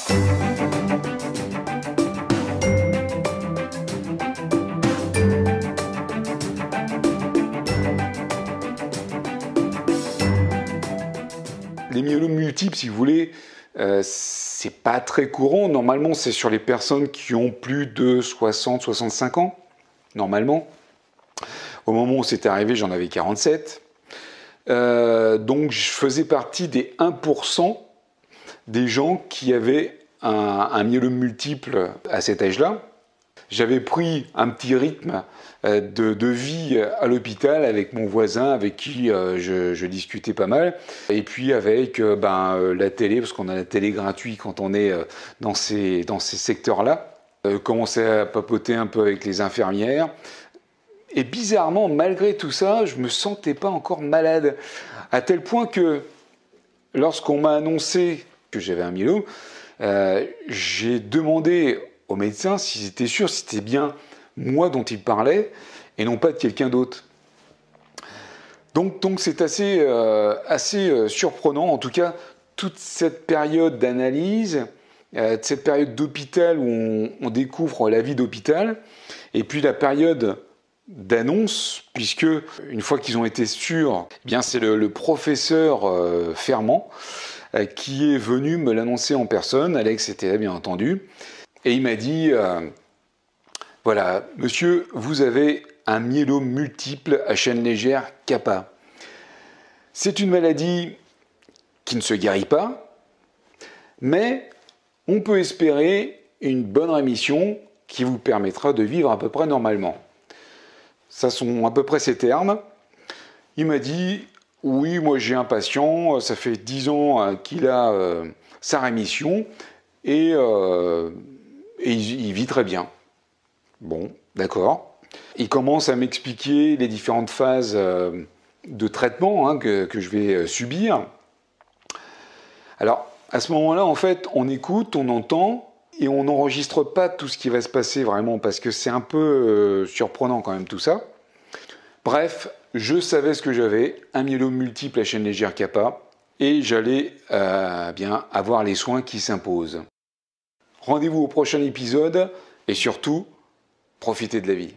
Les myélomes multiples, si vous voulez, c'est pas très courant. Normalement, c'est sur les personnes qui ont plus de 60-65 ans, normalement. Au moment où c'est arrivé, j'en avais 47. Donc, je faisais partie des 1% des gens qui avaient un myélome multiple à cet âge-là. J'avais pris un petit rythme de vie à l'hôpital avec mon voisin avec qui je discutais pas mal. Et puis avec la télé, parce qu'on a la télé gratuite quand on est dans ces secteurs-là. Commençais à papoter un peu avec les infirmières. Et bizarrement, malgré tout ça, je ne me sentais pas encore malade. À tel point que lorsqu'on m'a annoncé que j'avais un myélome, j'ai demandé aux médecins s'ils étaient sûrs, si c'était bien moi dont ils parlaient et non pas de quelqu'un d'autre. Donc c'est assez surprenant, en tout cas, toute cette période d'analyse, cette période d'hôpital où on découvre la vie d'hôpital, et puis la période d'annonce, puisque une fois qu'ils ont été sûrs, eh bien c'est le professeur Fermant qui est venu me l'annoncer en personne. Alex était là, bien entendu. Et il m'a dit, voilà, monsieur, vous avez un myélome multiple à chaîne légère kappa. C'est une maladie qui ne se guérit pas, mais on peut espérer une bonne rémission qui vous permettra de vivre à peu près normalement. Ça sont à peu près ces termes. Il m'a dit, oui, moi j'ai un patient, ça fait 10 ans qu'il a sa rémission, et il vit très bien. Bon, d'accord. Il commence à m'expliquer les différentes phases de traitement que je vais subir. Alors, à ce moment-là, en fait, on écoute, on entend, et on n'enregistre pas tout ce qui va se passer vraiment, parce que c'est un peu surprenant quand même tout ça. Bref, je savais ce que j'avais, un myélome multiple à chaîne légère kappa, et j'allais bien avoir les soins qui s'imposent. Rendez-vous au prochain épisode, et surtout, profitez de la vie.